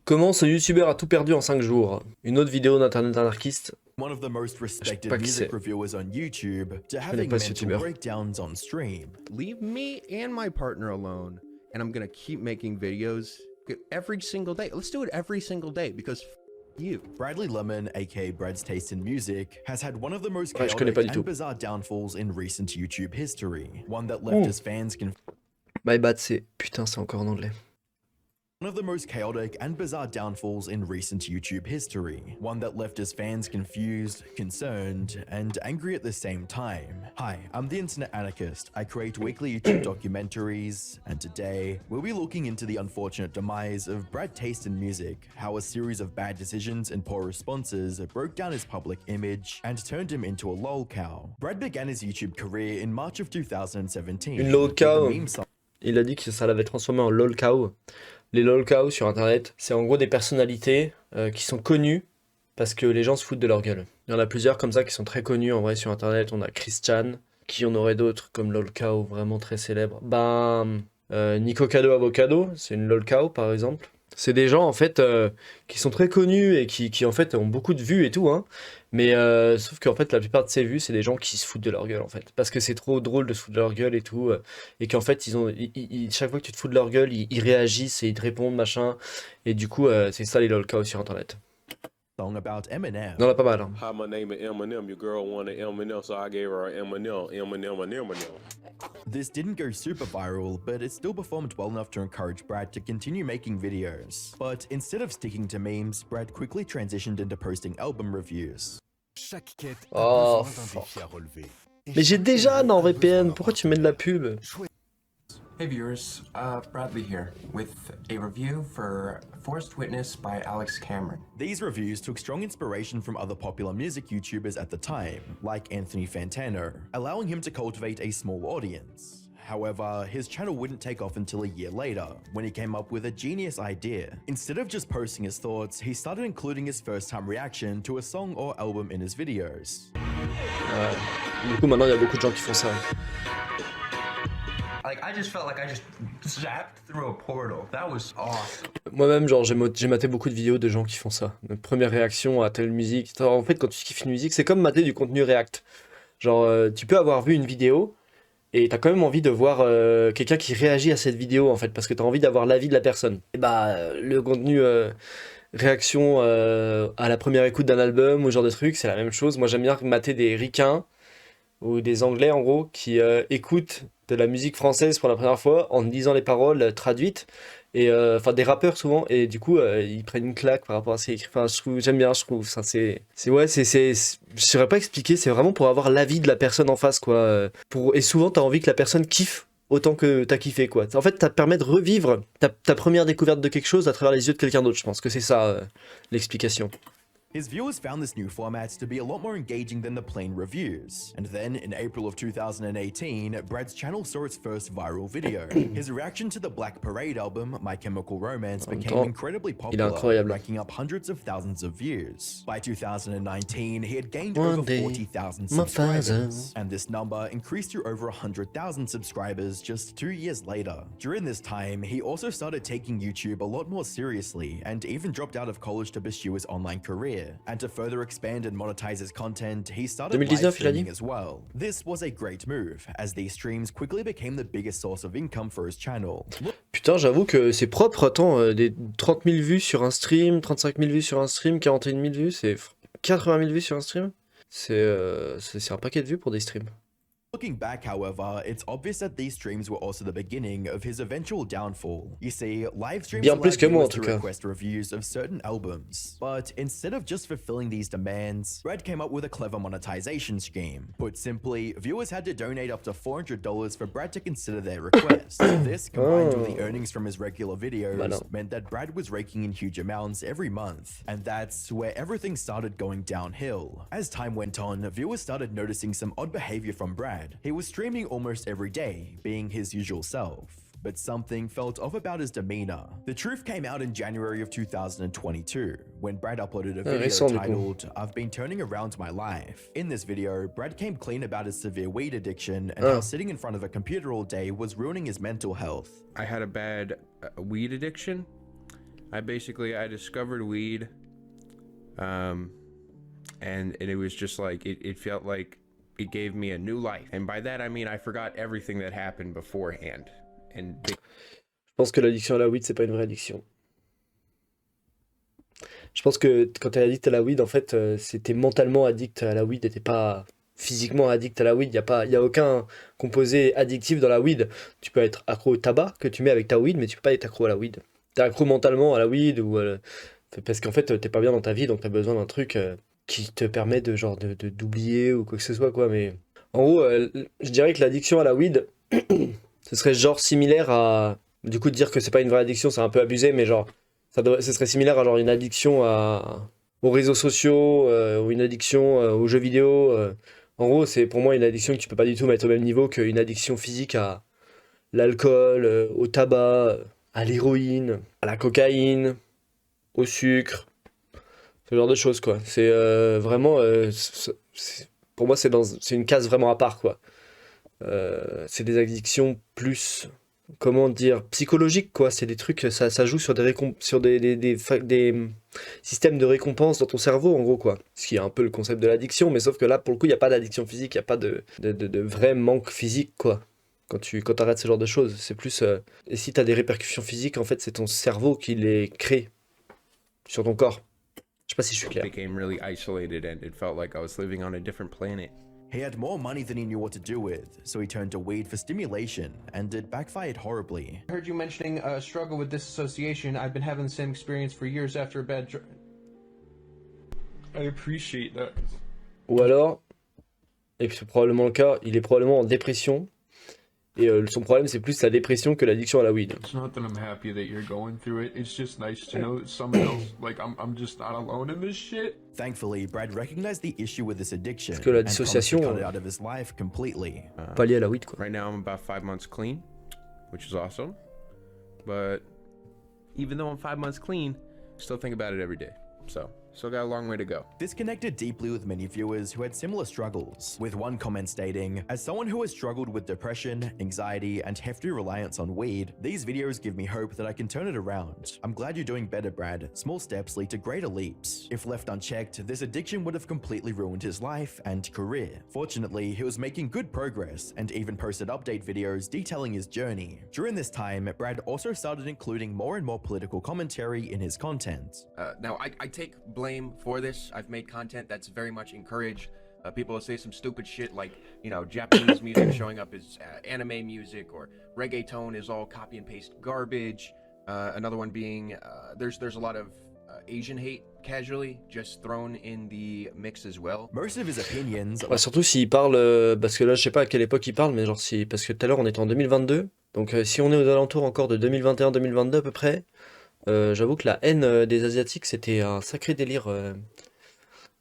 Comment ce youtubeur a tout perdu en 5 jours? Une autre vidéo d'internet anarchiste. One of the most respected pas qui music c'est. reviewers on YouTube to connais having pas ce mental youtubeur. breakdowns on stream. Leave me and my partner alone, and I'm gonna keep making videos every single day. Let's do it every single day because you. Bradley Lemon, aka Brad's Taste in Music, has had one of the most Ouais, je connais pas chaotic du and tout. bizarre downfalls in recent YouTube history. One that left his fans My bad, c'est... Putain, c'est encore en anglais. One of the most chaotic and bizarre downfalls in recent YouTube history. One that left his fans confused, concerned, and angry at the same time. Hi, I'm the Internet Anarchist. I create weekly YouTube documentaries, and today we'll be looking into the unfortunate demise of Brad Taste in Music, how a series of bad decisions and poor responses broke down his public image and turned him into a lol cow. Brad began his YouTube career in March of 2017. Une lol cow. with the meme song Il a dit que ça l'avait transformé en lol cow. Les lol cow sur internet, c'est en gros des personnalités qui sont connues parce que les gens se foutent de leur gueule. Il y en a plusieurs comme ça qui sont très connus en vrai sur internet. On a Christian, qui en aurait d'autres comme lol cow vraiment très célèbre. Nico Cado Avocado, c'est une lol cow par exemple. C'est des gens en fait qui sont très connus et qui en fait ont beaucoup de vues et tout, hein. Mais sauf qu'en fait la plupart de ces vues c'est des gens qui se foutent de leur gueule en fait. Parce que c'est trop drôle de se foutre de leur gueule et tout. Et qu'en fait chaque fois que tu te fous de leur gueule, ils réagissent et ils te répondent machin. Et du coup c'est ça les lolcows sur internet. about Eminem. Il y en a pas mal, hein. Hi, my name is Eminem. Your girl wanted Eminem, so I gave her Eminem. This didn't go super viral, but it still performed well enough to encourage Brad to continue making videos. But instead of sticking to memes, Brad quickly transitioned into posting album reviews. Chaque quête Oh, a besoin d'un défi à relever. Mais j'ai déjà un VPN, pourquoi tu mets de la pub? Hey viewers, Bradley here with a review for Forced Witness by Alex Cameron. These reviews took strong inspiration from other popular music YouTubers at the time, like Anthony Fantano, allowing him to cultivate a small audience. However, his channel wouldn't take off until a year later, when he came up with a genius idea. Instead of just posting his thoughts, he started including his first-time reaction to a song or album in his videos. Du coup maintenant il y a beaucoup de gens qui font ça. Like, I just felt like I just zapped through a portal. That was awesome. Moi-même, genre, j'ai maté beaucoup de vidéos de gens qui font ça. Notre première réaction à telle musique. En fait, quand tu kiffes une musique, c'est comme mater du contenu React. Genre, tu peux avoir vu une vidéo et t'as quand même envie de voir quelqu'un qui réagit à cette vidéo, en fait, parce que t'as envie d'avoir l'avis de la personne. Et le contenu réaction à la première écoute d'un album ou ce genre de truc, c'est la même chose. Moi, j'aime bien mater des ricains ou des Anglais, en gros, qui écoutent de la musique française pour la première fois en lisant les paroles traduites et enfin des rappeurs souvent et du coup ils prennent une claque par rapport à ce qu'ils écrivent. Enfin j'aime bien, je trouve ça c'est je saurais pas expliquer, c'est vraiment pour avoir l'avis de la personne en face quoi, et souvent t'as envie que la personne kiffe autant que t'as kiffé quoi. En fait ça te permet de revivre ta première découverte de quelque chose à travers les yeux de quelqu'un d'autre. Je pense que c'est ça l'explication. His viewers found this new format to be a lot more engaging than the plain reviews. And then, in April of 2018, Brad's channel saw its first viral video. His reaction to the Black Parade album, My Chemical Romance, became incredibly popular, racking up hundreds of thousands of views. By 2019, he had gained over 40,000 subscribers, and this number increased to over 100,000 subscribers just 2 years later. During this time, he also started taking YouTube a lot more seriously, and even dropped out of college to pursue his online career. And to further expand and monetize his content, he started live streaming as well. This was a great move, as these streams quickly became the biggest source of income for his channel. Putain, j'avoue que c'est propre, attends, des 30 000 vues sur un stream, 35 000 vues sur un stream, 41 000 vues, c'est 80 000 vues sur un stream. C'est un paquet de vues pour des streams. Looking back, however, it's obvious that these streams were also the beginning of his eventual downfall. You see, live streams allowed viewers to request reviews of certain albums. But instead of just fulfilling these demands, Brad came up with a clever monetization scheme. Put simply, viewers had to donate up to $400 for Brad to consider their request. This, combined with the earnings from his regular videos, meant that Brad was raking in huge amounts every month. And that's where everything started going downhill. As time went on, viewers started noticing some odd behavior from Brad. He was streaming almost every day, being his usual self. But something felt off about his demeanor. The truth came out in January of 2022, when Brad uploaded a video titled, "I've been turning around my life." In this video, Brad came clean about his severe weed addiction and how sitting in front of a computer all day was ruining his mental health. I had a bad weed addiction, I discovered weed, and it was just like it felt like it gave me a new life, and by that I mean I forgot everything that happened beforehand. And Je pense que l'addiction à la weed, c'est pas une vraie addiction. Je pense que quand t'es addict à la weed, en fait, t'es mentalement addict à la weed et t'es pas physiquement addict à la weed. Y a aucun composé addictif dans la weed. Tu peux être accro au tabac que tu mets avec ta weed, mais tu peux pas être accro à la weed. T'es accro mentalement à la weed ou parce qu'en fait, t'es pas bien dans ta vie, donc t'as besoin d'un truc qui te permet de genre d'oublier ou quoi que ce soit, quoi. Mais en gros, je dirais que l'addiction à la weed, ce serait genre similaire à. Du coup, de dire que c'est pas une vraie addiction, c'est un peu abusé, mais genre. Ce serait similaire à genre une addiction aux réseaux sociaux, ou une addiction aux jeux vidéo. En gros, c'est pour moi une addiction que tu peux pas du tout mettre au même niveau qu'une addiction physique à l'alcool, au tabac, à l'héroïne, à la cocaïne, au sucre, ce genre de choses, quoi. C'est vraiment, pour moi, c'est une case vraiment à part, quoi. C'est des addictions plus, comment dire, psychologiques, quoi. C'est des trucs, ça joue sur des systèmes de récompense dans ton cerveau, en gros, quoi. Ce qui est un peu le concept de l'addiction, mais sauf que là, pour le coup, il n'y a pas d'addiction physique, il n'y a pas de vrai manque physique, quoi. Quand t'arrêtes ce genre de choses, c'est plus... et si t'as des répercussions physiques, en fait, c'est ton cerveau qui les crée sur ton corps. Je sais pas si je suis clair. became really isolated, and it felt like I was living on a different planet. He had more money than he knew what to do with, so he turned to weed for stimulation, and it backfired horribly. I heard you mentioning a struggle with disassociation. I've been having the same experience for years after a bad drug. I appreciate that. Ou alors, et c'est probablement le cas, il est probablement en dépression. Et son problème, c'est plus la dépression que l'addiction à la weed. It's not that I'm happy that you're going through it. It's just nice to know that someone else, like I'm just not alone in this shit. Thankfully, Brad recognized the issue with this addiction Parce que la and promised to dissociation, cut it out of his life completely. Pas lié à la weed, quoi. Right now I'm about 5 months clean, which is awesome. But even though I'm 5 months clean, I still think about it every day. So, still got a long way to go. This connected deeply with many viewers who had similar struggles, with one comment stating, "As someone who has struggled with depression, anxiety, and hefty reliance on weed, these videos give me hope that I can turn it around. I'm glad you're doing better, Brad. Small steps lead to greater leaps. If left unchecked, this addiction would have completely ruined his life and career. Fortunately, he was making good progress and even posted update videos detailing his journey. During this time, Brad also started including more and more political commentary in his content." Now, I take blame for this. I've made content that's very much encouraged people to say some stupid shit like, you know, Japanese music showing up as anime music, or reggaeton is all copy and paste garbage. Another one being there's a lot of Asian hate casually just thrown in the mix as well. Most of his opinions. Ouais, surtout s'il parle, parce que là je sais pas à quelle époque il parle, mais genre si, parce que tout à l'heure on était en 2022, donc si on est aux alentours encore de 2021-2022 à peu près, j'avoue que la haine des Asiatiques c'était un sacré délire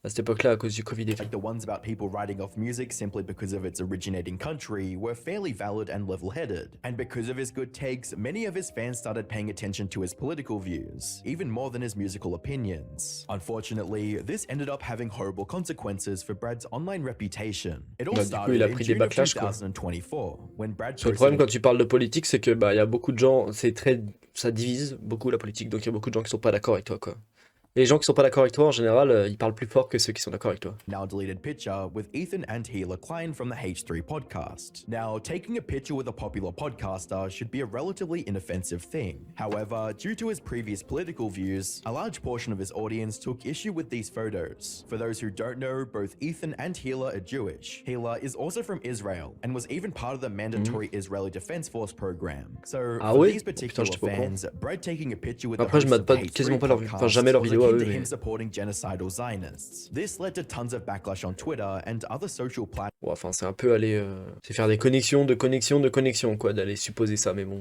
à cette époque-là à cause du Covid et tout. Like the ones about people writing off music simply because of its originating country were fairly valid and level-headed. And because of his good takes, many of his fans started paying attention to his political views, even more than his musical opinions. Unfortunately, this ended up having horrible consequences for Brad's online reputation. It all started in June of 2024, when Brad Le problème quand tu parles de politique, c'est que bah il y a beaucoup de gens, ça divise beaucoup la politique, donc il y a beaucoup de gens qui sont pas d'accord avec toi, quoi. Et les gens qui sont pas d'accord avec toi, en général, ils parlent plus fort que ceux qui sont d'accord avec toi. Now deleted picture with Ethan and Hila Klein from the H3 podcast. Now, taking a picture with a popular podcaster should be a relatively inoffensive thing. However, due to his previous political views, a large portion of his audience took issue with these photos. For those who don't know, both Ethan and Hila are Jewish. Hila is also from Israel and was even part of the mandatory Israeli Defense Force program. So, for these particular fans, Brad taking a picture with Après, je mate pas quasiment pas leur, enfin jamais leur vidéo à eux, him supporting genocidal Zionists. This led to tons of backlash on Twitter and other social platforms. Ouais, enfin, c'est un peu aller, c'est faire des connexions, quoi, d'aller supposer ça, mais bon.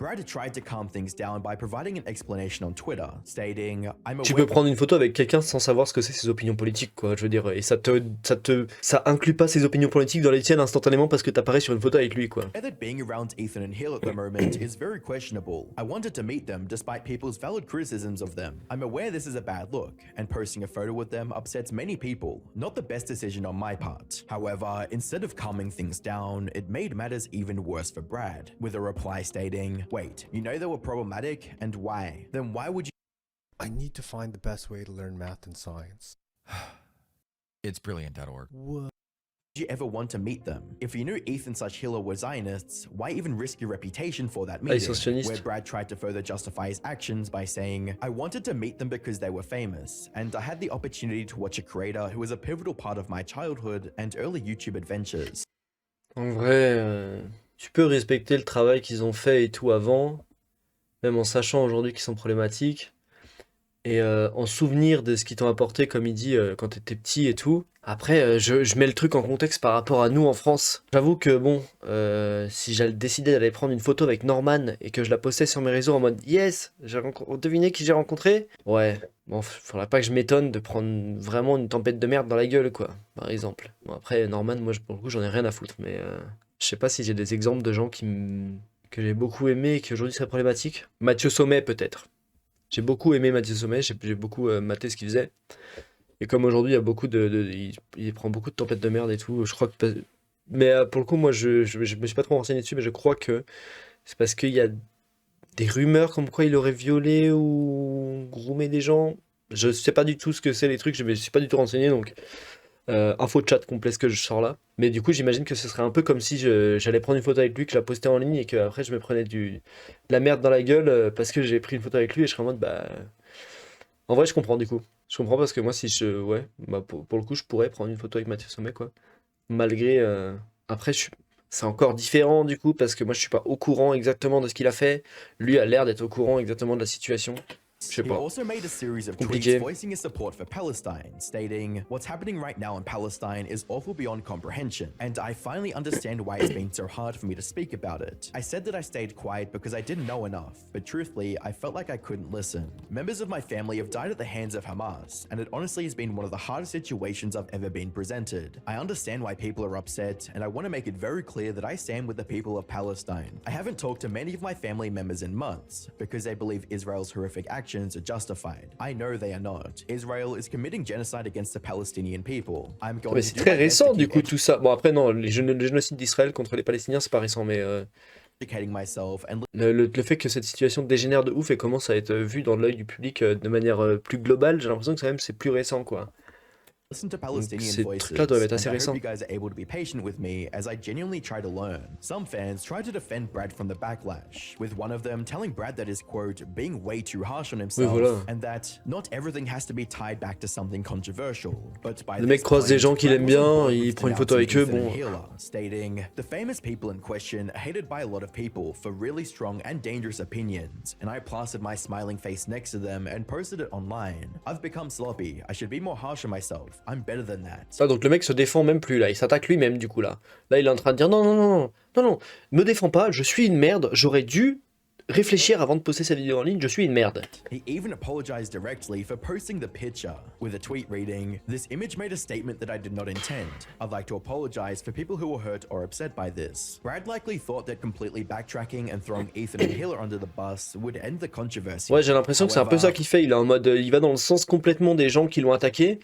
Brad tried to calm things down by providing an explanation on Twitter, stating, Tu peux prendre une photo avec quelqu'un sans savoir ce que c'est ses opinions politiques, quoi, je veux dire, et ça inclut pas ses opinions politiques dans les tiennes instantanément parce que t'apparais sur une photo avec lui, quoi. That being around Ethan and Hill at the moment is very questionable. I wanted to meet them despite people's valid criticisms of them. I'm aware this is a bad look, and posting a photo with them upsets many people. Not the best decision on my part. However, instead of calming things down, it made matters even worse for Brad, with a reply stating, "Wait, you know they were problematic, and why? Then why would you?" I need to find the best way to learn math and science. It's brilliant.org. you ever want to meet them? If you knew Ethan / Hiller were Zionists, why even risk your reputation for that meeting? Where Brad tried to further justify his actions by saying, "I wanted to meet them because they were famous, and I had the opportunity to watch a creator who was a pivotal part of my childhood and early YouTube adventures." En vrai, tu peux respecter le travail qu'ils ont fait et tout avant, même en sachant aujourd'hui qu'ils sont problématiques, et en souvenir de ce qu'ils t'ont apporté, comme il dit, quand t'étais petit et tout. Après, je mets le truc en contexte par rapport à nous en France. J'avoue que bon, si j'allais décider d'aller prendre une photo avec Norman et que je la postais sur mes réseaux en mode yes, devinez qui j'ai rencontré. Ouais, bon, faudrait pas que je m'étonne de prendre vraiment une tempête de merde dans la gueule, quoi, par exemple. Bon, après, Norman, moi, pour le coup, j'en ai rien à foutre, mais je sais pas si j'ai des exemples de gens que j'ai beaucoup aimé et qui aujourd'hui seraient problématiques. Mathieu Sommet, peut-être. J'ai beaucoup aimé Mathieu Sommet, j'ai beaucoup maté ce qu'il faisait. Et comme aujourd'hui, il y a beaucoup il prend beaucoup de tempêtes de merde et tout, je crois que... Mais pour le coup, moi, je me suis pas trop renseigné dessus, mais je crois que c'est parce qu'il y a des rumeurs comme quoi il aurait violé ou groomé des gens. Je sais pas du tout ce que c'est les trucs, je me suis pas du tout renseigné, donc... info chat complet ce que je sors là. Mais du coup, j'imagine que ce serait un peu comme si j'allais prendre une photo avec lui, que je la postais en ligne et qu'après je me prenais de la merde dans la gueule parce que j'ai pris une photo avec lui et je serais en mode bah... En vrai, je comprends du coup. Je comprends parce que moi, si je... Ouais, bah, pour le coup, je pourrais prendre une photo avec Mathieu Sommet, quoi. Malgré... Après, c'est encore différent du coup parce que moi, je suis pas au courant exactement de ce qu'il a fait. Lui a l'air d'être au courant exactement de la situation. He also made a series of tweets voicing his support for Palestine, stating, "What's happening right now in Palestine is awful beyond comprehension, and I finally understand why it's been so hard for me to speak about it. I said that I stayed quiet because I didn't know enough, but truthfully, I felt like I couldn't listen. Members of my family have died at the hands of Hamas, and it honestly has been one of the hardest situations I've ever been presented. I understand why people are upset, and I want to make it very clear that I stand with the people of Palestine. I haven't talked to many of my family members in months, because they believe Israel's horrific actions are justified. I know they are not. Israel is committing genocide against the Palestinian people. I'm going mais c'est très récent du coup tout ça. Bon après non, le génocide d'Israël contre les Palestiniens c'est pas récent, mais le fait que cette situation dégénère de ouf et commence à être vue dans l'œil du public de manière plus globale, j'ai l'impression que quand même c'est plus récent quoi. Listen to Palestinian voices, and I hope you guys are able to be patient with me as I genuinely try to learn. Some fans try to defend Brad from the backlash, with one of them telling Brad that is, quote, being way too harsh on himself, and that not everything has to be tied back to something controversial. But by le mec croise des gens qu'il aime bien, il prend une photo avec eux, bon... Stating, "The famous people in question are hated by a lot of people for really strong and dangerous opinions, and I plastered my smiling face next to them and posted it online. I've become sloppy, I should be more harsh on myself. I'm better than that." Ah, donc le mec se défend même plus là, il s'attaque lui-même du coup là. Là il est en train de dire non, me défends pas, je suis une merde, j'aurais dû réfléchir avant de poster sa vidéo en ligne, je suis une merde. He even apologized directly for posting the picture, with a tweet reading, "This image made a statement that I did not intend. I'd like to apologize for people who were hurt or upset by this." Brad likely thought that completely backtracking and throwing Ethan and Hiller under the bus would end the controversy. Ouais, j'ai l'impression que c'est un peu ça qu'il fait, il est en mode, il va dans le sens complètement des gens qui l'ont attaqué.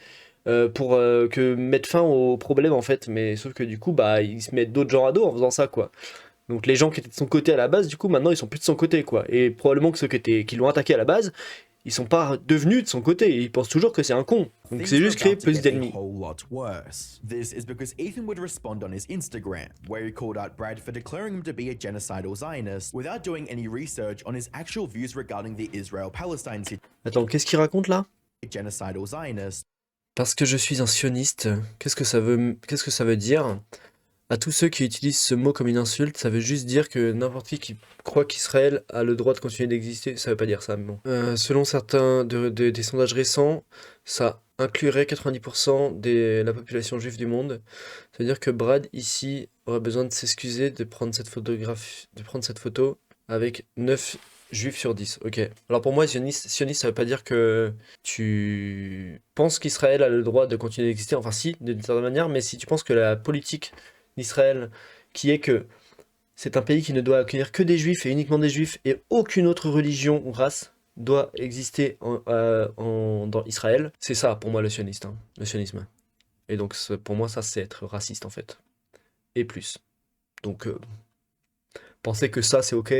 Pour que mettre fin au problème en fait, mais sauf que du coup bah il se met d'autres gens à dos en faisant ça quoi. Donc les gens qui étaient de son côté à la base, du coup maintenant ils sont plus de son côté quoi. Et probablement que ceux qui l'ont attaqué à la base, ils sont pas devenus de son côté, ils pensent toujours que c'est un con. Donc c'est juste créer plus d'ennemis. This is because Ethan would respond on his Instagram, where he called out Brad for declaring him to be a genocidal Zionist without doing any research on his actual views regarding the Israel-Palestine situation. Attends, qu'est-ce qu'il raconte là? Genocidal Zionist. Parce que je suis un sioniste, qu'est-ce que ça veut dire? À tous ceux qui utilisent ce mot comme une insulte, ça veut juste dire que n'importe qui croit qu'Israël a le droit de continuer d'exister, ça veut pas dire ça, mais bon. Selon certains des sondages récents, ça inclurait 90% de la population juive du monde. Ça veut dire que Brad, ici, aurait besoin de s'excuser de prendre cette photo avec 9 juifs sur 10, ok. Alors pour moi, sioniste, ça veut pas dire que tu penses qu'Israël a le droit de continuer d'exister, enfin si, d'une certaine manière, mais si tu penses que la politique d'Israël, qui est que c'est un pays qui ne doit accueillir que des juifs et uniquement des juifs et aucune autre religion ou race, doit exister dans Israël, c'est ça pour moi le sionisme. Et donc pour moi ça c'est être raciste en fait. Et plus. Donc penser que ça c'est ok.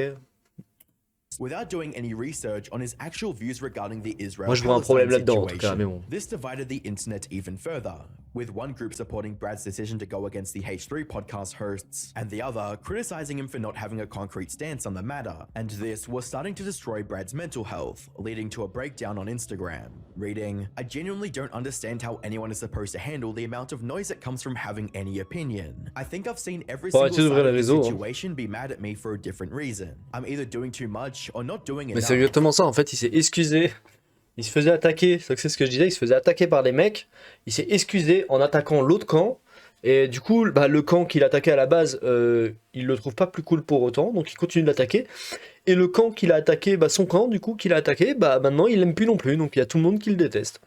Without doing any research on his actual views regarding the Moi je vois un problème Israel-Palestine là-dedans en tout cas, mais bon. This divided the internet even further, with one group supporting Brad's decision to go against the H3 podcast hosts, and the other criticizing him for not having a concrete stance on the matter. And this was starting to destroy Brad's mental health, leading to a breakdown on Instagram. Reading, I genuinely don't understand how anyone is supposed to handle the amount of noise that comes from having any opinion. I think I've seen every single side of the situation be mad at me for a different reason. I'm either doing too much or not doing enough. Mais c'est exactement ça, en fait, il s'est excusé. Il se faisait attaquer, c'est ce que je disais, il se faisait attaquer par des mecs, il s'est excusé en attaquant l'autre camp, et du coup, bah, le camp qu'il attaquait à la base, il le trouve pas plus cool pour autant, donc il continue de l'attaquer, et le camp qu'il a attaqué, bah, son camp, du coup, qu'il a attaqué, bah, maintenant, il l'aime plus non plus, donc il y a tout le monde qui le déteste.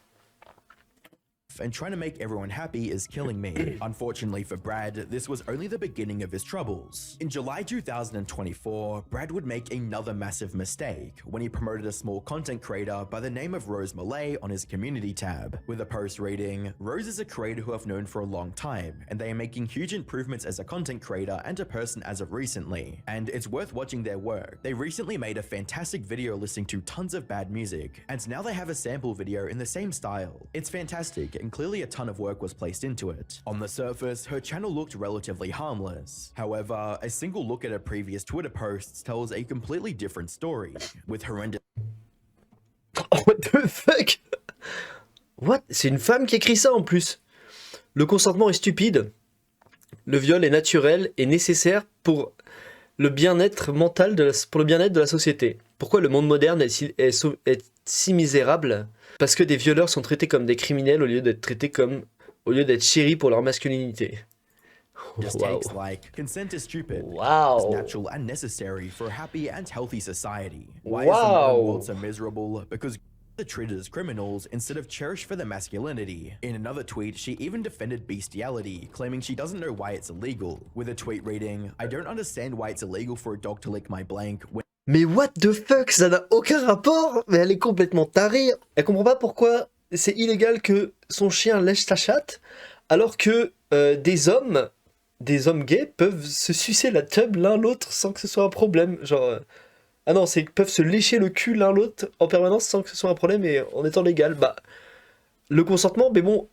And trying to make everyone happy is killing me. Unfortunately for Brad, this was only the beginning of his troubles. In July 2024, Brad would make another massive mistake when he promoted a small content creator by the name of Rose Malay on his community tab, with a post reading, "Rose is a creator who I've known for a long time, and they are making huge improvements as a content creator and a person as of recently, and it's worth watching their work. They recently made a fantastic video listening to tons of bad music, and now they have a sample video in the same style. It's fantastic, and clearly a ton of work was placed into it. On the surface, her channel looked relatively harmless. However, a single look at her previous Twitter posts tells a completely different story, with horrendous... What the fuck? What? C'est une femme qui écrit ça en plus. Le consentement est stupide. Le viol est naturel et nécessaire pour le bien-être mental pour le bien-être de la société. Pourquoi le monde moderne est si misérable? Parce que des violeurs sont traités comme des criminels au lieu d'être chéris pour leur masculinité. Mistakes like consent is stupid. Wow. It's natural and necessary for a happy and healthy society. Why is the modern world so miserable? Because they're treated as criminals instead of cherished for their masculinity. In another tweet, she even defended bestiality, claiming she doesn't know why it's illegal. With a tweet reading, "I don't understand why it's illegal for a dog to lick my blank when..." Mais what the fuck, ça n'a aucun rapport. Mais elle est complètement tarée. Elle comprend pas pourquoi c'est illégal que son chien lèche sa chatte, alors que des hommes gays peuvent se sucer la tub l'un l'autre sans que ce soit un problème. Genre, ah non, c'est qu'ils peuvent se lécher le cul l'un l'autre en permanence sans que ce soit un problème et en étant légal. Bah, le consentement, mais bon,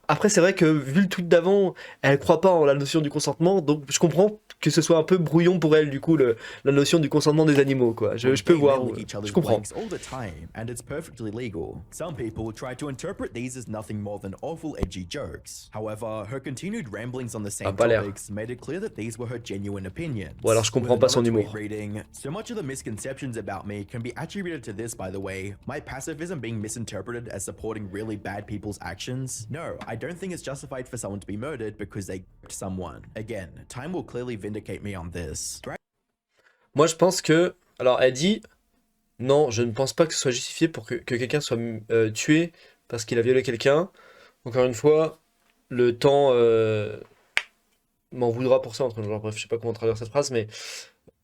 après c'est vrai que vu le tweet d'avant, elle croit pas en la notion du consentement, donc je comprends que ce soit un peu brouillon pour elle, du coup, la notion du consentement des animaux, quoi. Je peux voir, je comprends. And it's perfectly legal. Some people try to interpret these as nothing more than awful edgy jokes. However, her continued ramblings on the same topics made it clear that these were her genuine opinions. Bon, alors je comprends pas son humour. Reading, "So much of the misconceptions about me can be attributed to this, by the way. My pacifism being misinterpreted as supporting really bad people's actions? No, I don't think it's justified for someone to be murdered because they raped someone. Again, time will clearly vindicate me on this." Moi, je pense que... Alors, elle dit... Non, je ne pense pas que ce soit justifié pour que quelqu'un soit tué parce qu'il a violé quelqu'un. Encore une fois, le temps m'en voudra pour ça. Genre, bref, je sais pas comment traduire cette phrase, mais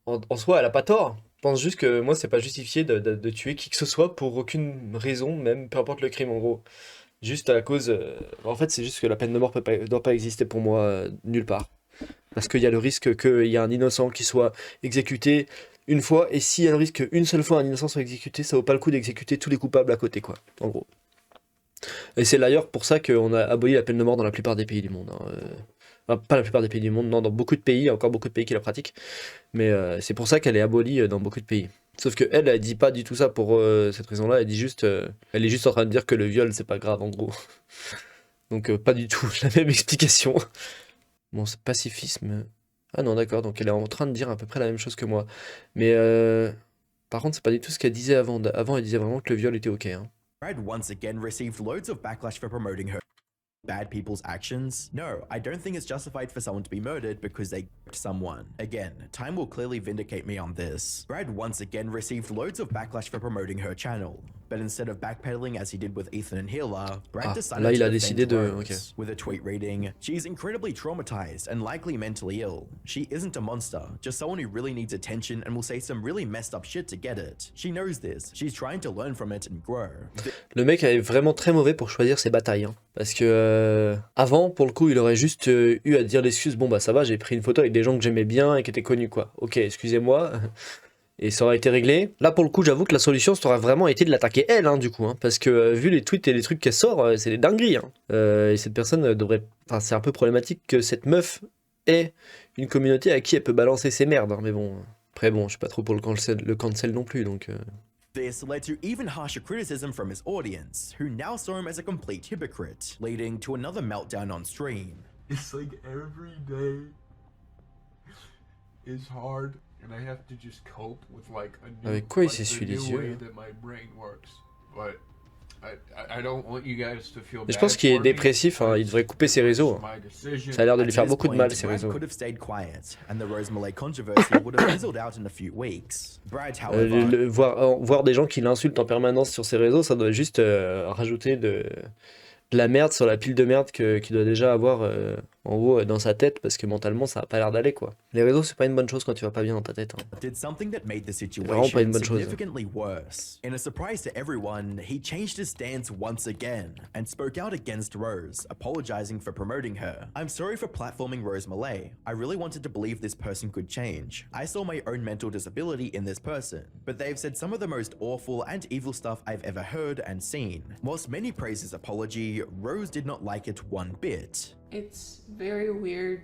en soi, elle a pas tort. Je pense juste que moi, c'est pas justifié de tuer qui que ce soit pour aucune raison, même peu importe le crime, en gros. Juste à la cause... En fait, c'est juste que la peine de mort doit pas exister pour moi nulle part. Parce qu'il y a le risque qu'il y a un innocent qui soit exécuté une fois, et s'il y a le risque qu'une seule fois un innocent soit exécuté, ça vaut pas le coup d'exécuter tous les coupables à côté, quoi, en gros. Et c'est d'ailleurs pour ça qu'on a aboli la peine de mort dans la plupart des pays du monde. Enfin, pas la plupart des pays du monde, non, dans beaucoup de pays, il y a encore beaucoup de pays qui la pratiquent, mais c'est pour ça qu'elle est abolie dans beaucoup de pays. Sauf que elle dit pas du tout ça pour cette raison-là, elle dit juste, elle est juste en train de dire que le viol c'est pas grave en gros. Donc pas du tout la même explication. Bon, c'est pacifisme. Ah non, d'accord, donc elle est en train de dire à peu près la même chose que moi. Mais par contre, c'est pas du tout ce qu'elle disait avant. Avant, elle disait vraiment que le viol était ok. Hein. Brad once again received loads of backlash for promoting her bad people's actions. No, I don't think it's justified for someone to be murdered because they raped someone. Again, time will clearly vindicate me on this. Brad once again received loads of backlash for promoting her channel. But instead of backpedaling as he did with Ethan and Healer, Brad decided là, il to a defend décidé de... Rose, ok. with a tweet reading, "She's incredibly traumatized and likely mentally ill. She isn't a monster, just someone who really needs attention and will say some really messed up shit to get it. She knows this. She's trying to learn from it and grow." Le mec est vraiment très mauvais pour choisir ses batailles. Hein. Parce que avant, pour le coup, il aurait juste eu à dire l'excuse. Bon bah ça va, j'ai pris une photo avec des gens que j'aimais bien et qui étaient connus quoi. Ok, excusez-moi. Et ça aurait été réglé. Là pour le coup, j'avoue que la solution, ça aurait vraiment été de l'attaquer elle, hein, du coup. Hein, parce que vu les tweets et les trucs qu'elle sort, c'est des dingueries. Hein. Et cette personne devrait... Enfin, c'est un peu problématique que cette meuf ait une communauté à qui elle peut balancer ses merdes. Hein. Mais bon, après bon, je suis pas trop pour le cancel non plus, donc... This led to even harsher criticism from his audience, who now saw him as a complete hypocrite, leading to another meltdown on stream. It's like every day is hard, and I have to just cope with like a new, Avec quoi il like, s'essuie the les new yeux way là? that my brain works. But I don't want you guys to feel Mais je bad pense qu'il est for me. dépressif, hein, il devrait couper ses réseaux. My decision. Ça a l'air de lui At faire this beaucoup de point, mal, ces Brad réseaux. could have stayed quiet, and the Rose Malay controversy would have fizzled out in a few weeks. Brad, however, Voir des gens qui l'insultent en permanence sur ses réseaux, ça doit juste rajouter de la merde sur la pile de merde qu'il doit déjà avoir en gros dans sa tête, parce que mentalement ça a pas l'air d'aller quoi. Les réseaux c'est pas une bonne chose quand tu vas pas bien dans ta tête. Hein. did something that made the Vraiment pas une situation bonne chose. significantly worse. In a surprise to everyone, he changed his stance once again and spoke out against Rose, apologizing for promoting her. "I'm sorry for platforming Rose Malay. I really wanted to believe this person could change. I saw my own mental disability in this person, but they've said some of the most awful and evil stuff I've ever heard and seen." Whilst many praised his apology, Rose did not like it one bit. It's very weird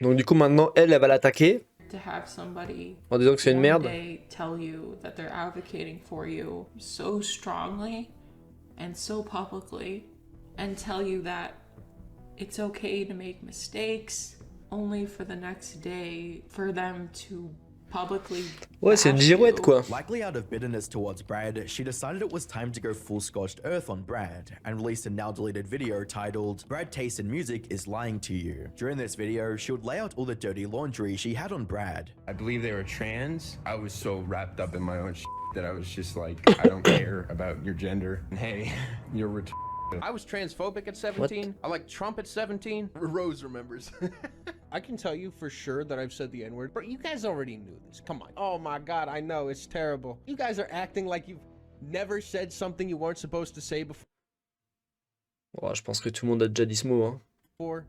Donc du coup maintenant elle va l'attaquer to have somebody en disant que c'est une one merde. day tell you that they're advocating for you so strongly and so publicly and tell you that it's okay to make mistakes, only for the next day for them to publicly Ouais, c'est une bash girouette you. quoi. Likely out of bitterness towards Brad, she decided it was time to go full scorched earth on Brad and released a now deleted video titled "Brad Taste in Music is Lying to You." During this video, she would lay out all the dirty laundry she had on Brad. I believe they were trans. I was so wrapped up in my own that I was just like, I don't care about your gender. And hey, you're I was transphobic at 17. I like Trump at 17. Rose remembers. I can tell you for sure that I've said the N-word, but you guys already knew this. Come on. Oh my God, I know, it's terrible. You guys are acting like you've never said something you weren't supposed to say before. Ouais, je pense que tout le monde a déjà dit ce mot. Hein.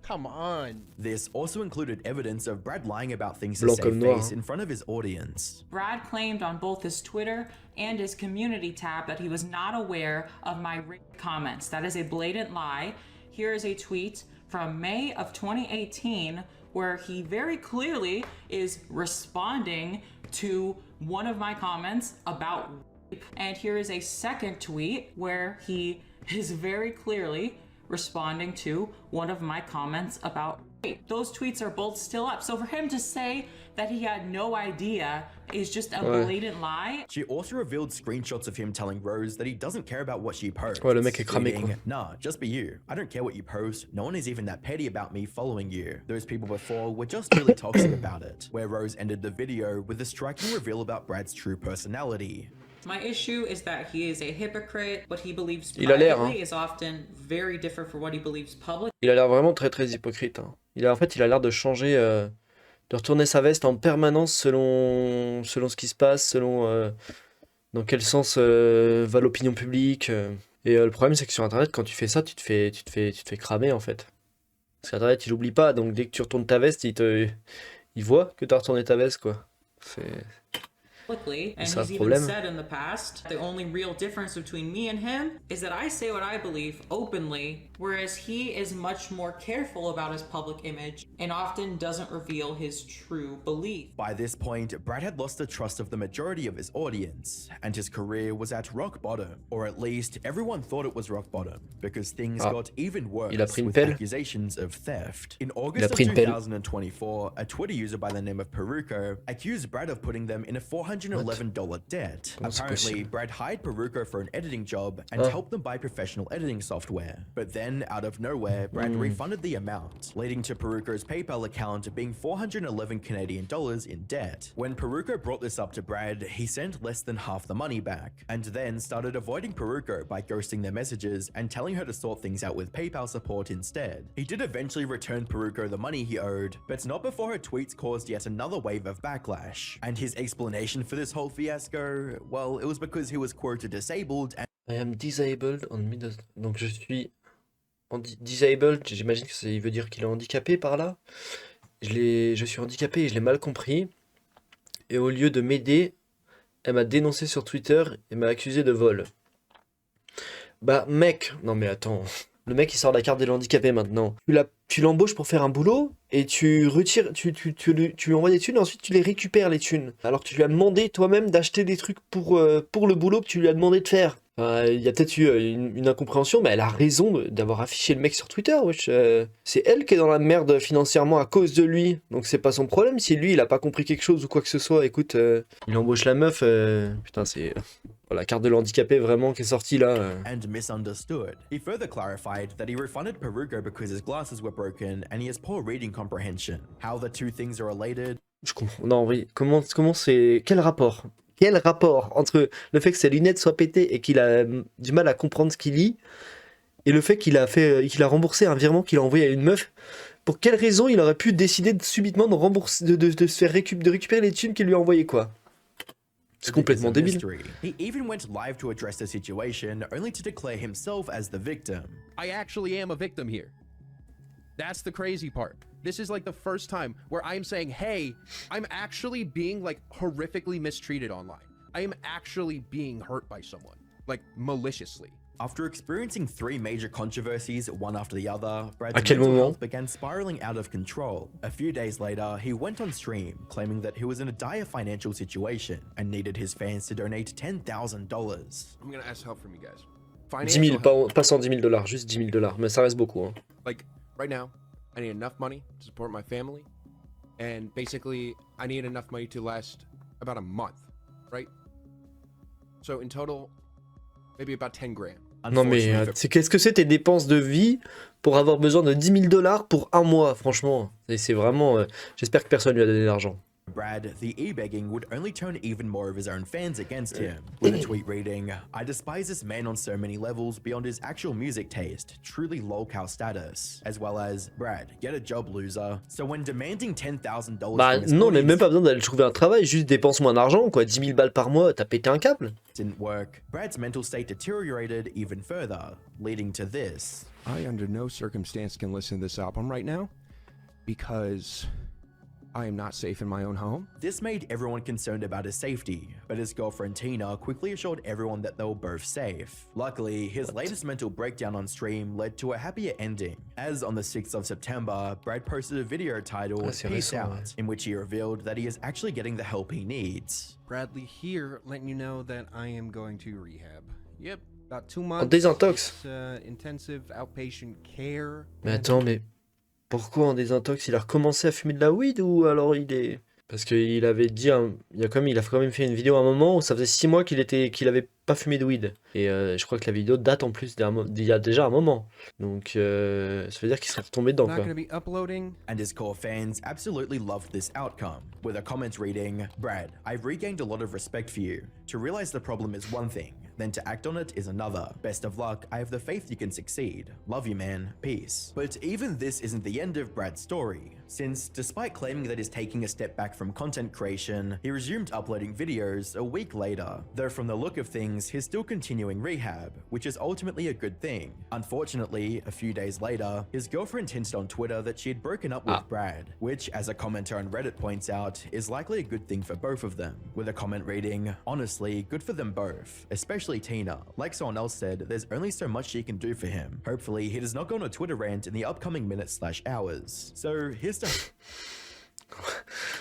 Come on. This also included evidence of Brad lying about things to Blanc save comme noir, face hein. in front of his audience. Brad claimed on both his Twitter and his community tab that he was not aware of my comments. That is a blatant lie. Here is a tweet from May of 2018 where he very clearly is responding to one of my comments about rape. And here is a second tweet where he is very clearly responding to one of my comments about rape. Those tweets are both still up. So for him to say that he had no idea is just a blatant lie. She also revealed screenshots of him telling Rose that he doesn't care about what she posts. Ouais, le mec est cramé quoi. Tweeting, "Nah, just be you. I don't care what you post. No one is even that petty about me following you. Those people before were just really toxic about it." Where Rose ended the video with a striking reveal about Brad's true personality. My issue is that he is a hypocrite. What he believes Il a l'air, privately hein. is often very different from what he believes publicly. Il a l'air vraiment très très hypocrite. Hein. En fait, il a l'air de changer, de retourner sa veste en permanence selon ce qui se passe, selon dans quel sens va l'opinion publique. Et le problème, c'est que sur Internet, quand tu fais ça, tu te fais cramer en fait. Parce qu'Internet, il oublie pas. Donc dès que tu retournes ta veste, il voit que tu as retourné ta veste quoi. C'est And ça he's le even problème. said in the past, the only real difference between me and him is that I say what I believe openly, whereas he is much more careful about his public image and often doesn't reveal his true belief. By this point, Brad had lost the trust of the majority of his audience, and his career was at rock bottom. Or at least, everyone thought it was rock bottom, because things got even worse il a pris une with pelle. accusations of theft. In Il a August of pris une pelle. 2024, a Twitter user by the name of Peruko accused Brad of putting them in a $400 $411 debt. Apparently, Brad hired Peruko for an editing job and helped them buy professional editing software. But then, out of nowhere, Brad refunded the amount, leading to Peruko's PayPal account being $411 Canadian in debt. When Peruko brought this up to Brad, he sent less than half the money back, and then started avoiding Peruko by ghosting their messages and telling her to sort things out with PayPal support instead. He did eventually return Peruko the money he owed, but not before her tweets caused yet another wave of backlash. And his explanation for this whole fiasco, well, it was because he was quoted disabled and I am disabled on Windows. Donc je suis disabled, j'imagine que il veut dire qu'il est handicapé par là. Je suis handicapé et je l'ai mal compris. Et au lieu de m'aider, elle m'a dénoncé sur Twitter et m'a accusé de vol. Bah mec, non mais attends. Le mec il sort la carte des handicapés maintenant. Tu l'embauches pour faire un boulot et tu retires, tu lui envoies des thunes et ensuite tu les récupères les thunes. Alors que tu lui as demandé toi-même d'acheter des trucs pour le boulot que tu lui as demandé de faire. Il y a peut-être eu une incompréhension, mais elle a raison d'avoir affiché le mec sur Twitter, wesh. C'est elle qui est dans la merde financièrement à cause de lui, donc c'est pas son problème si lui il a pas compris quelque chose ou quoi que ce soit. Écoute, il embauche la meuf, putain c'est... La carte de l'handicapé vraiment qui est sortie là. And misunderstood. He further clarified that he refunded Peruko because his glasses were broken and he has poor reading comprehension. How the two things are related. Je comprends. Non, oui. Comment c'est... Quel rapport? Quel rapport entre le fait que ses lunettes soient pétées et qu'il a du mal à comprendre ce qu'il lit et le fait qu'il a remboursé un virement qu'il a envoyé à une meuf? Pour quelle raison il aurait pu décider subitement de rembourser, de se faire récupérer les thunes qu'il lui a envoyées, quoi? C'est complètement débile. He even went live to address the situation, only to declare himself as the victim. I actually am a victim here. That's the crazy part. This is like the first time where I'm saying, hey, I'm actually being like horrifically mistreated online. I am actually being hurt by someone, like maliciously. After experiencing 3 major controversies, one after the other, Brad's À quel mental moment? health began spiraling out of control. A few days later, he went on stream, claiming that he was in a dire financial situation and needed his fans to donate $10,000. I'm gonna ask help from you guys. 10 000, pas $110 000, juste $10 000, mais ça reste beaucoup. Hein. Like, right now, I need enough money to support my family, and basically, I need enough money to last about a month, right? So in total, maybe about 10 grand. Non mais qu'est-ce que c'est tes dépenses de vie pour avoir besoin de $10 000 pour un mois, franchement. C'est vraiment... J'espère que personne lui a donné d'argent. Brad, the e-begging would only turn even more of his own fans against him, with a tweet reading, I despise this man on so many levels beyond his actual music taste, truly lolcow status, as well as, Brad, get a job loser. So when demanding $10,000 Bah non, mais même pas besoin d'aller trouver un travail, juste dépense moins d'argent, quoi. 10 000 balles par mois, t'as pété un câble. Didn't work. Brad's mental state deteriorated even further, leading to this. I under no circumstance can listen to this album right now because I am not safe in my own home. This made everyone concerned about his safety, but his girlfriend Tina quickly assured everyone that they were both safe. Luckily, his latest mental breakdown on stream led to a happier ending, as on the 6th of September, Brad posted a video titled Peace Out, in which he revealed that he is actually getting the help he needs. Bradley here, letting you know that I am going to rehab. Yep, about 2 months. En désintox. Intensive outpatient care. Mais attends, mais pourquoi en désintox? Il a recommencé à fumer de la weed ou alors il est... Parce qu'il avait dit, il a quand même fait une vidéo à un moment où ça faisait 6 mois qu'il avait pas fumé de weed. Et je crois que la vidéo date en plus d'il y a déjà un moment. Donc ça veut dire qu'il serait retombé dedans, quoi. And his core fans absolutely loved this outcome, with a comment reading, Brad, I've regained a lot of respect for you. To realize the problem is one thing, then to act on it is another. Best of luck, I have the faith you can succeed. Love you, man. Peace. But even this isn't the end of Brad's story, since despite claiming that he's taking a step back from content creation, he resumed uploading videos a week later. Though from the look of things, he's still continuing rehab, which is ultimately a good thing. Unfortunately, a few days later, his girlfriend hinted on Twitter that she had broken up with Brad, which, as a commenter on Reddit points out, is likely a good thing for both of them, with a comment reading, honestly, good for them both, especially Tina. Like someone else said, there's only so much she can do for him. Hopefully, he does not go on a Twitter rant in the upcoming minutes/hours. So here's to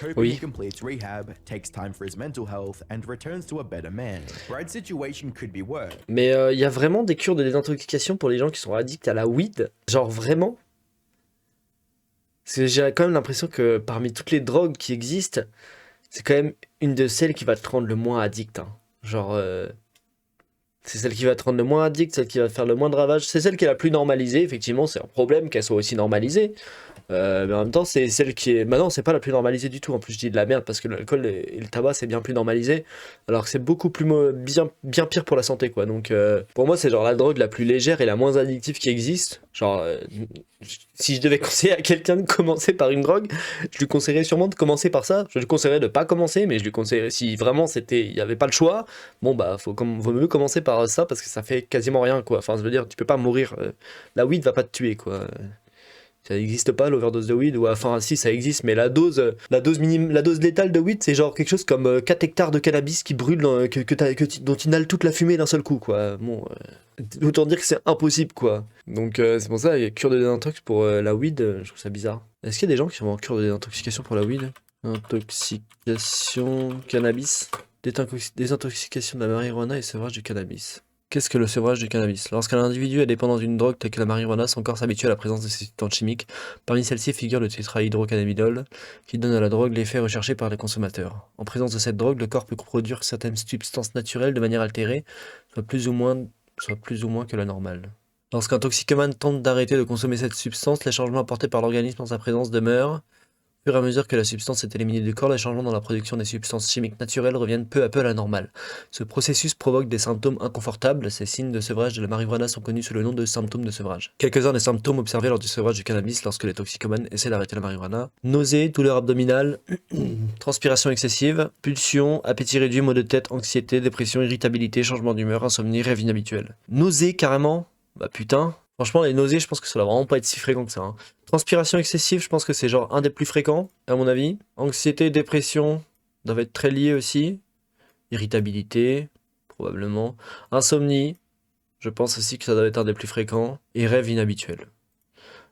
hoping he completes rehab, takes time for his mental health, and returns to a better man. Brad's situation could be worse. Mais il y a vraiment des cures de désintoxication pour les gens qui sont addicts à la weed. Genre vraiment. Parce que j'ai quand même l'impression que parmi toutes les drogues qui existent, c'est quand même une de celles qui va te rendre le moins addict, hein. Genre, c'est celle qui va te rendre le moins addict, celle qui va te faire le moins de ravages. C'est celle qui est la plus normalisée, effectivement, c'est un problème qu'elle soit aussi normalisée. Mais en même temps, c'est celle qui est... Maintenant, c'est pas la plus normalisée du tout. En plus, je dis de la merde parce que l'alcool et le tabac, c'est bien plus normalisé. Alors que c'est beaucoup plus bien pire pour la santé, quoi. Donc, pour moi, c'est genre la drogue la plus légère et la moins addictive qui existe. Genre, si je devais conseiller à quelqu'un de commencer par une drogue, je lui conseillerais sûrement de commencer par ça. Je lui conseillerais de pas commencer, mais je lui conseillerais, si vraiment il y avait pas le choix, bon, bah, vaut mieux commencer par ça parce que ça fait quasiment rien, quoi. Enfin, je veux dire, tu peux pas mourir. La weed va pas te tuer, quoi. Ça n'existe pas l'overdose de weed, ou enfin si ça existe, mais la dose létale de weed, c'est genre quelque chose comme 4 hectares de cannabis qui brûlent, dont tu inhales toute la fumée d'un seul coup, quoi. Bon, autant dire que c'est impossible, quoi. Donc c'est pour ça, il y a cure de désintox pour la weed, je trouve ça bizarre. Est-ce qu'il y a des gens qui sont en cure de désintoxication pour la weed? Intoxication cannabis, désintoxication de la marijuana et sevrage du cannabis. Qu'est-ce que le sevrage du cannabis? Lorsqu'un individu est dépendant d'une drogue telle que la marijuana, son corps s'habitue à la présence de ces substances chimiques. Parmi celles-ci figure le tétrahydrocannabinol, qui donne à la drogue l'effet recherché par les consommateurs. En présence de cette drogue, le corps peut produire certaines substances naturelles de manière altérée, soit plus ou moins que la normale. Lorsqu'un toxicomane tente d'arrêter de consommer cette substance, les changements apportés par l'organisme en sa présence demeurent. Au fur et à mesure que la substance est éliminée du corps, les changements dans la production des substances chimiques naturelles reviennent peu à peu à la normale. Ce processus provoque des symptômes inconfortables. Ces signes de sevrage de la marijuana sont connus sous le nom de symptômes de sevrage. Quelques-uns des symptômes observés lors du sevrage du cannabis lorsque les toxicomanes essaient d'arrêter la marijuana: nausées, douleur abdominale, transpiration excessive, pulsions, appétit réduit, maux de tête, anxiété, dépression, irritabilité, changement d'humeur, insomnie, rêve inhabituel. Nausées carrément? Bah putain. Franchement, les nausées, je pense que ça doit vraiment pas être si fréquent que ça, hein. Transpiration excessive, je pense que c'est genre un des plus fréquents, à mon avis. Anxiété, dépression, doivent être très liés aussi. Irritabilité, probablement. Insomnie, je pense aussi que ça doit être un des plus fréquents. Et rêve inhabituel.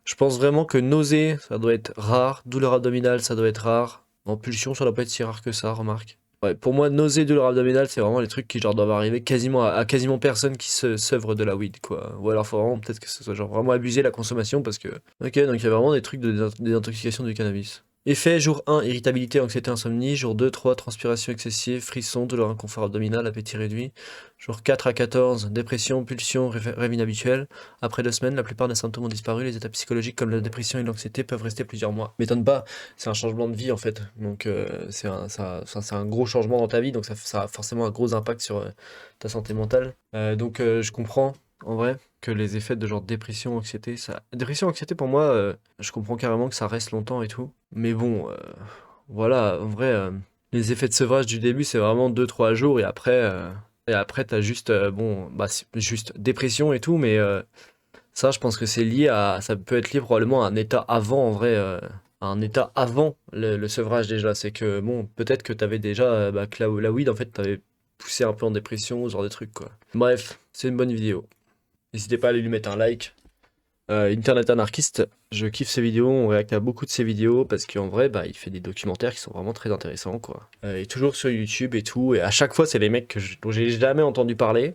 Je pense vraiment que nausées, ça doit être rare. Douleur abdominale, ça doit être rare. En pulsion, ça doit pas être si rare que ça, remarque. Ouais, pour moi, nausées, douleur abdominale, c'est vraiment les trucs qui genre doivent arriver quasiment à quasiment personne qui s'œuvre de la weed, quoi. Ou alors faut vraiment peut-être que ce soit genre vraiment abusé la consommation parce que... Ok, donc il y a vraiment des trucs de désintoxication du cannabis. Effet, jour 1, irritabilité, anxiété, insomnie. Jour 2, 3, transpiration excessive, frisson, douleur, inconfort abdominal, appétit réduit. Jour 4 à 14, dépression, pulsion, rêve inhabituel. Après 2 semaines, la plupart des symptômes ont disparu. Les états psychologiques comme la dépression et l'anxiété peuvent rester plusieurs mois. M'étonne pas, c'est un changement de vie en fait. Donc c'est un gros changement dans ta vie, donc ça a forcément un gros impact sur ta santé mentale. Donc je comprends en vrai que les effets de genre dépression, anxiété, dépression, anxiété pour moi, je comprends carrément que ça reste longtemps et tout. Mais bon, voilà, en vrai, les effets de sevrage du début, c'est vraiment 2-3 jours et après t'as juste, bon, bah c'est juste dépression et tout, mais ça, je pense que ça peut être lié probablement à un état avant, en vrai, à un état avant le sevrage déjà. C'est que, bon, peut-être que t'avais déjà, que la weed, en fait, t'avais poussé un peu en dépression, ce genre de trucs, quoi. Bref, c'est une bonne vidéo. N'hésitez pas à aller lui mettre un like. Internet anarchiste, je kiffe ses vidéos, on réacte à beaucoup de ses vidéos parce qu'en vrai, bah, il fait des documentaires qui sont vraiment très intéressants, quoi. Et toujours sur YouTube et tout, et à chaque fois, c'est les mecs dont j'ai jamais entendu parler.